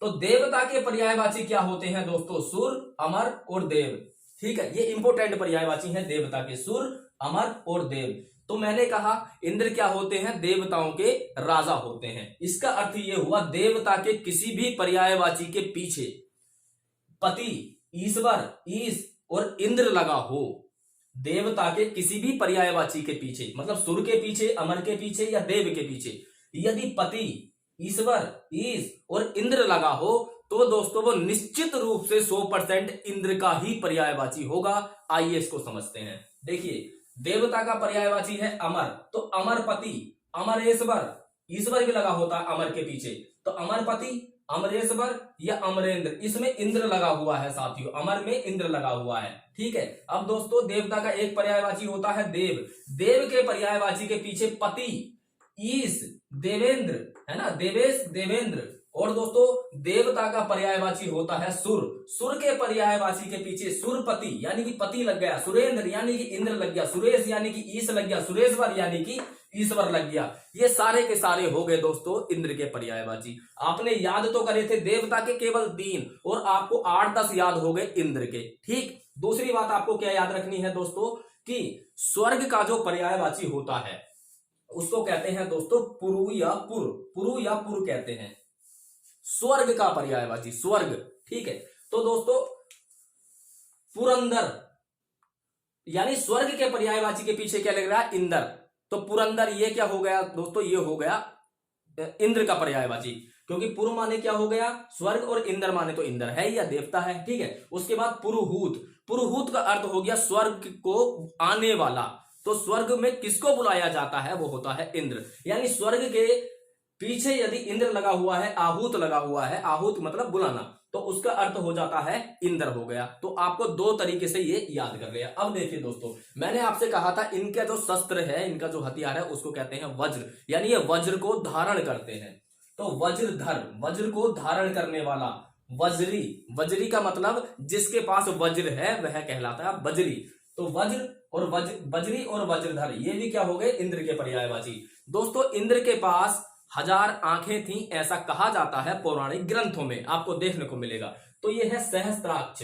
तो देवता के पर्यायवाची क्या होते हैं दोस्तों? सुर, अमर और देव। ठीक है, ये इंपोर्टेंट पर्यायवाची हैं देवता के, सुर, अमर और देव। तो मैंने कहा इंद्र क्या होते हैं? देवताओं के राजा होते हैं। इसका अर्थ ये हुआ देवता के किसी भी पर्यायवाची के पीछे पति, ईश्वर, ईश और इंद्र लगा हो। देवता के किसी भी पर्यायवाची के पीछे, मतलब सुर के पीछे, अमर के पीछे या देव के पीछे यदि पति, ईश्वर, ईश और इंद्र लगा हो तो दोस्तों वो निश्चित रूप से 100% इंद्र का ही पर्यायवाची होगा। आइए इसको समझते हैं। देखिए, देवता का पर्यायवाची है अमर, तो अमरपति, अमरेश्वर, ईश्वर भी लगा होता है अमर के पीछे, तो अमरपति, अमरेश्वर या अमरेंद्र, इसमें इंद्र लगा हुआ है साथियों, अमर में इंद्र लगा हुआ है। ठीक है, अब दोस्तों देवता का एक पर्यायवाची होता है देव। देव के पर्यायवाची के पीछे पति, ईश, देवेंद्र, है ना, देवेश, देवेंद्र। और दोस्तों देवता का पर्यायवाची होता है सुर। सुर के पर्यायवाची के पीछे सुरपति यानी कि पति लग गया, सुरेंद्र यानी कि इंद्र लग गया, सुरेश यानी कि ईश लग गया, सुरेश्वर यानी कि ईश्वर लग गया। ये सारे के सारे हो गए दोस्तों इंद्र के पर्यायवाची। आपने याद तो करे थे देवता के केवल 3 और आपको 8-10 याद हो गए इंद्र के। ठीक, दूसरी बात आपको क्या याद रखनी है दोस्तों कि स्वर्ग का जो पर्यायवाची होता है उसको कहते हैं दोस्तों पुरु या पुर, पुरु या पुर कहते हैं स्वर्ग का पर्यायवाची, स्वर्ग। ठीक है, तो दोस्तों पुरंदर यानी स्वर्ग के पर्यायवाची के पीछे क्या लग रहा है? इंद्र। तो पुरंदर ये क्या हो गया दोस्तों? ये हो गया इंद्र का पर्यायवाची, क्योंकि पुरु माने क्या हो गया? स्वर्ग, और इंद्र माने तो इंद्र है या देवता है। ठीक है, उसके बाद पुरुहूत, पुरुहूत का अर्थ हो गया स्वर्ग को आने वाला। तो स्वर्ग में किसको बुलाया जाता है? वो होता है इंद्र। यानी स्वर्ग के पीछे यदि इंद्र लगा हुआ है, आहूत लगा हुआ है, आहूत मतलब बुलाना, तो उसका अर्थ हो जाता है इंद्र हो गया। तो आपको 2 तरीके से ये याद कर लिया। अब देखिए दोस्तों, मैंने आपसे कहा था इनका जो शस्त्र है, इनका जो हथियार है उसको कहते हैं वज्र, यानी ये वज्र को धारण करते हैं। तो वज्रधर, वज्र को धारण करने वाला, वज्री, वज्री का मतलब जिसके पास वज्र है वह कहलाता है वज्री। तो वज्र और वज्री और वज्रधर ये भी क्या हो गए? इंद्र के पर्यायवाची। दोस्तों इंद्र के पास 1000 आंखें थी ऐसा कहा जाता है पौराणिक ग्रंथों में, आपको देखने को मिलेगा। तो ये है सहस्त्राक्ष।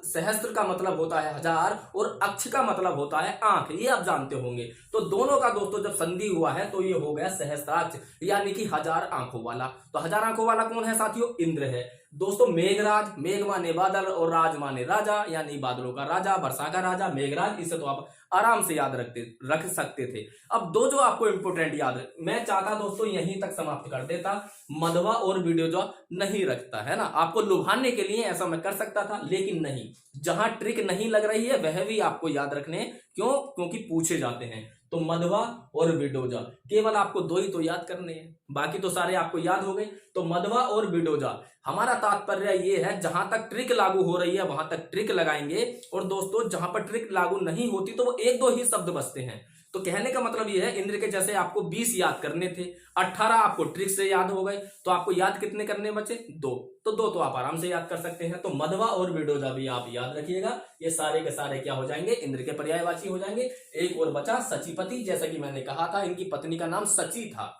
सहस्त्र का मतलब होता है 1000 और अक्ष का मतलब होता है आंख, ये आप जानते होंगे। तो दोनों का दोस्तों जब संधि हुआ है तो ये हो गया सहस्त्राक्ष यानी कि 1000 आंखों वाला। तो 1000 आंखों वाला कौन है साथियों? इंद्र है। दोस्तों मेघराज, मेघ माने बादल और राज माने राजा, यानी बादलों का राजा, वर्षा का राजा मेघराज। इसे तो आप आराम से याद रख सकते थे। अब 2 जो आपको इंपोर्टेंट याद, मैं चाहता दोस्तों यहीं तक समाप्त कर देता, मधवा और वीडियो जो नहीं रखता है ना, आपको लुभाने के लिए ऐसा मैं कर सकता था, लेकिन नहीं, जहां ट्रिक नहीं लग रही है वह भी आपको याद रखने। क्यों? क्योंकि पूछे जाते हैं। तो मधवा और विडोजा केवल आपको 2 ही तो याद करने हैं, बाकी तो सारे आपको याद हो गए। तो मधवा और विडोजा, हमारा तात्पर्य ये है जहां तक ट्रिक लागू हो रही है वहां तक ट्रिक लगाएंगे, और दोस्तों जहां पर ट्रिक लागू नहीं होती तो वो 1-2 ही शब्द बचते हैं। तो कहने का मतलब ये है इंद्र के जैसे आपको 20 याद करने थे, 18 आपको ट्रिक से याद हो गए, तो आपको याद कितने करने बचे? 2। तो 2 तो आप आराम से याद कर सकते हैं। तो मधवा और विडोजा भी आप याद रखिएगा, ये सारे के सारे क्या हो जाएंगे? इंद्र के पर्यायवाची हो जाएंगे। एक और बचा सचीपति, जैसा कि मैंने कहा था इनकी पत्नी का नाम सची था,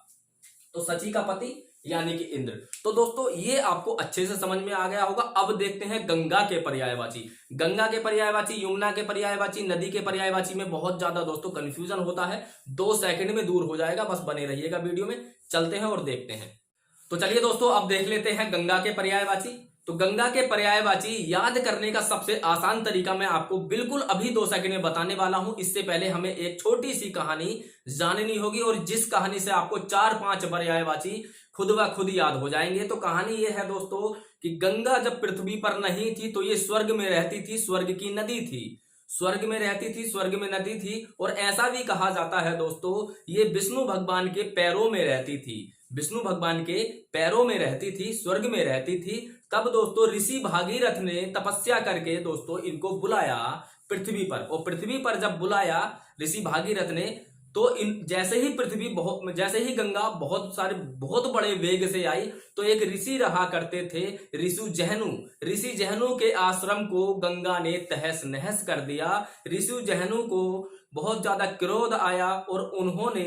तो सची का पति यानी कि इंद्र। तो दोस्तों ये आपको अच्छे से समझ में आ गया होगा। अब देखते हैं गंगा के पर्यायवाची। गंगा के पर्यायवाची, यमुना के पर्यायवाची, नदी के पर्यायवाची में बहुत ज्यादा दोस्तों कंफ्यूजन होता है। 2 सेकंड में दूर हो जाएगा, बस बने रहिएगा वीडियो में। चलते हैं और देखते हैं। तो चलिए दोस्तों अब देख लेते हैं गंगा के पर्यायवाची। तो गंगा के पर्यायवाची याद करने का सबसे आसान तरीका मैं आपको बिल्कुल अभी 2 सेकंड में बताने वाला हूं। इससे पहले हमें एक छोटी सी कहानी जाननी होगी, और जिस कहानी से आपको 4-5 पर्यायवाची खुद व खुद याद हो जाएंगे। तो कहानी ये है दोस्तों कि गंगा जब पृथ्वी पर नहीं थी तो ये स्वर्ग में रहती थी, स्वर्ग की नदी थी, स्वर्ग में रहती थी, स्वर्ग में नदी थी। और ऐसा भी कहा जाता है दोस्तों ये विष्णु भगवान के पैरों में रहती थी, विष्णु भगवान के पैरों में रहती थी, स्वर्ग में रहती थी। तब दोस्तों ऋषि भागीरथ ने तपस्या करके दोस्तों इनको बुलाया पृथ्वी पर, और पृथ्वी पर जब बुलाया ऋषि भागीरथ ने, तो जैसे ही गंगा बहुत बड़े वेग से आई, तो एक ऋषि रहा करते थे ऋषि जहनु के आश्रम को गंगा ने तहस नहस कर दिया। ऋषि जहनु को बहुत ज्यादा क्रोध आया और उन्होंने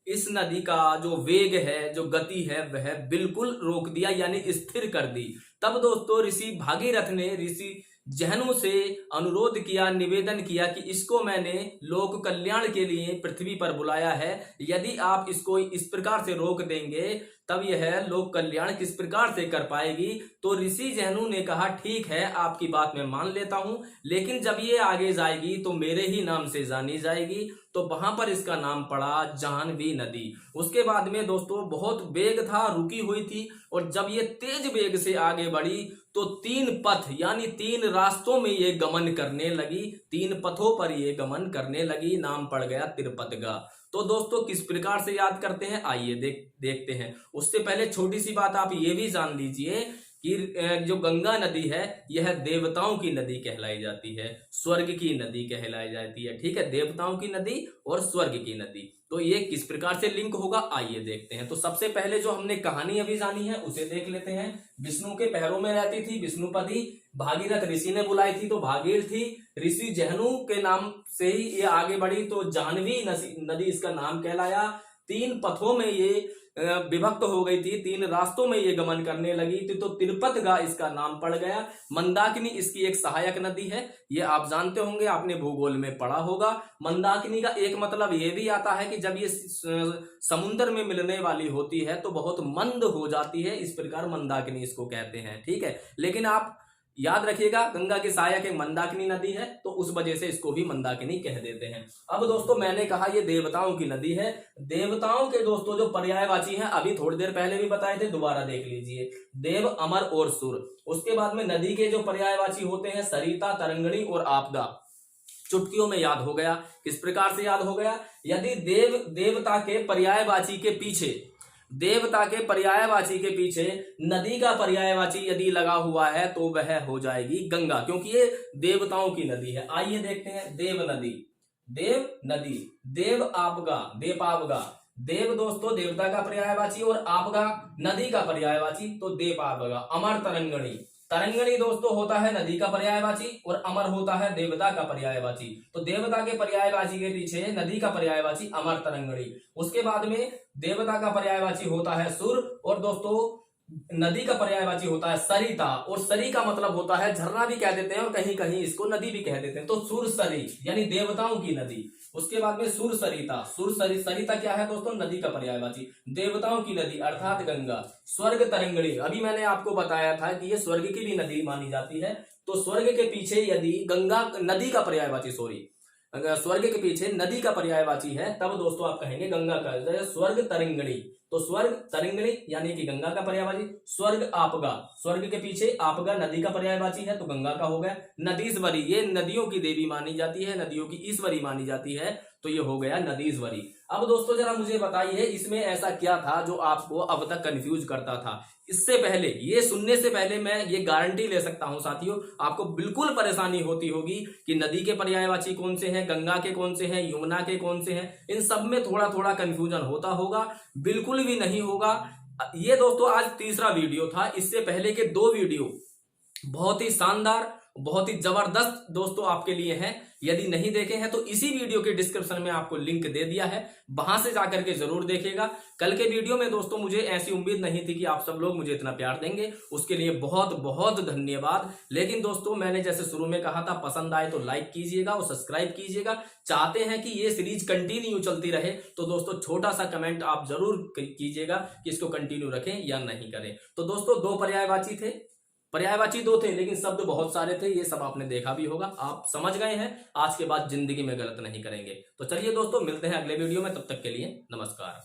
इस नदी का जो वेग है, जो गति है, वह बिल्कुल रोक दिया, यानी स्थिर कर दी। तब दोस्तों ऋषि भागीरथ ने ऋषि जहनु से अनुरोध किया, निवेदन किया कि इसको मैंने लोक कल्याण के लिए पृथ्वी पर बुलाया है, यदि आप इसको इस प्रकार से रोक देंगे तब यह लोक कल्याण किस प्रकार से कर पाएगी। तो ऋषि जहनु ने कहा ठीक है, आपकी बात मैं मान लेता हूं, लेकिन जब ये आगे जाएगी तो मेरे ही नाम से जानी जाएगी। तो वहां पर इसका नाम पड़ा जाह्नवी नदी। उसके बाद में दोस्तों बहुत वेग था, रुकी हुई थी, और जब ये तेज वेग से आगे बढ़ी तो 3 पथ यानी 3 रास्तों में ये गमन करने लगी, 3 पथों पर ये गमन करने लगी, नाम पड़ गया तिरुपतगा। तो दोस्तों किस प्रकार से याद करते हैं, आइए देखते हैं। उससे पहले छोटी सी बात आप ये भी जान लीजिए कि जो गंगा नदी है यह देवताओं की नदी कहलाई जाती है, स्वर्ग की नदी कहलाई जाती है। ठीक है, देवताओं की नदी और स्वर्ग की नदी। तो ये किस प्रकार से लिंक होगा, आइए देखते हैं। तो सबसे पहले जो हमने कहानी अभी जानी है उसे देख लेते हैं। विष्णु के पैरों में रहती थी विष्णुपदी, भागीरथ ऋषि ने बुलाई थी तो भागीरथी, ऋषि जहनु के नाम से ही ये आगे बढ़ी तो जाह्नवी नदी इसका नाम कहलाया। 3 पथों में ये विभक्त हो गई थी, 3 रास्तों में ये गमन करने लगी थी, तो तिरुपतगा इसका नाम पड़ गया। मंदाकिनी इसकी एक सहायक नदी है, ये आप जानते होंगे, आपने भूगोल में पढ़ा होगा। मंदाकिनी का एक मतलब ये भी आता है कि जब ये समुद्र में मिलने वाली होती है तो बहुत मंद हो जाती है, इस प्रकार मंदाकिनी इसको कहते हैं। ठीक है, लेकिन आप याद रखिएगा गंगा की सहायक एक मंदाकिनी नदी है, तो उस वजह से इसको भी मंदाकिनी कह देते हैं। अब दोस्तों मैंने कहा ये देवताओं की नदी है। देवताओं के दोस्तों जो पर्यायवाची हैं अभी थोड़ी देर पहले भी बताए थे, दोबारा देख लीजिए, देव, अमर और सुर। उसके बाद में नदी के जो पर्यायवाची होते हैं सरिता, तरंगणी और आपदा। चुटकियों में याद हो गया। किस प्रकार से याद हो गया, यदि देवता के पर्यायवाची के पीछे, देवता के पर्यायवाची के पीछे नदी का पर्यायवाची यदि लगा हुआ है तो वह हो जाएगी गंगा, क्योंकि ये देवताओं की नदी है। आइए देखते हैं, देव नदी, देव नदी, देव आपगा, देपावगा। देव दोस्तों देवता का पर्यायवाची और आपगा नदी का पर्यायवाची, तो देपावगा। अमर तरंगणी, तरंगणी दोस्तों होता है नदी का पर्यायवाची और अमर होता है देवता का पर्यायवाची। तो देवता के पर्यायवाची के पीछे नदी का पर्यायवाची अमर तरंगणी। उसके बाद में देवता का पर्यायवाची होता है सुर, और दोस्तों नदी का पर्यायवाची होता है सरिता, और सरी का मतलब होता है झरना भी कह देते हैं और कहीं कहीं इसको नदी भी कह देते हैं। तो सुर सरी यानी देवताओं की नदी। उसके बाद में सुर सरिता, सरिता क्या है दोस्तों, नदी का पर्यायवाची, देवताओं की नदी अर्थात गंगा। स्वर्ग तरंगणी, अभी मैंने आपको बताया था कि ये स्वर्ग की भी नदी मानी जाती है। तो स्वर्ग के पीछे यदि गंगा नदी का पर्यायवाची, स्वर्ग के पीछे नदी का पर्यायवाची है, तब दोस्तों आप कहेंगे गंगा का स्वर्ग तरंगणी। तो स्वर्ग तरंगणी यानी कि गंगा का पर्यायवाची। स्वर्ग आपगा, स्वर्ग के पीछे आपगा नदी का पर्यायवाची है तो गंगा का हो गया। नदीश्वरी, ये नदियों की देवी मानी जाती है, नदियों की ईश्वरी मानी जाती है, तो ये हो गया नदीश्वरी। अब दोस्तों जरा मुझे बताइए इसमें ऐसा क्या था जो आपको अब तक कंफ्यूज करता था। इससे पहले, ये सुनने से पहले मैं ये गारंटी ले सकता हूं साथियों, आपको बिल्कुल परेशानी होती होगी कि नदी के पर्यायवाची कौन से हैं, गंगा के कौन से हैं, यमुना के कौन से हैं, इन सब में थोड़ा थोड़ा कंफ्यूजन होता होगा। बिल्कुल भी नहीं होगा। ये दोस्तों आज 3रा वीडियो था, इससे पहले के 2 वीडियो बहुत ही शानदार, बहुत ही जबरदस्त दोस्तों आपके लिए हैं। यदि नहीं देखे हैं तो इसी वीडियो के डिस्क्रिप्शन में आपको लिंक दे दिया है, वहां से जाकर के जरूर देखेगा। कल के वीडियो में दोस्तों मुझे ऐसी उम्मीद नहीं थी कि आप सब लोग मुझे इतना प्यार देंगे, उसके लिए बहुत बहुत धन्यवाद। लेकिन दोस्तों मैंने जैसे शुरू में कहा था, पसंद आए तो लाइक कीजिएगा और सब्सक्राइब कीजिएगा। चाहते हैं कि ये सीरीज कंटिन्यू चलती रहे तो दोस्तों छोटा सा कमेंट आप जरूर कीजिएगा कि इसको कंटिन्यू रखें या नहीं करें। तो दोस्तों 2 पर्यायवाची थे, पर्यायवाची 2 थे, लेकिन शब्द बहुत सारे थे, ये सब आपने देखा भी होगा, आप समझ गए हैं। आज के बाद जिंदगी में गलत नहीं करेंगे। तो चलिए दोस्तों मिलते हैं अगले वीडियो में, तब तक के लिए नमस्कार।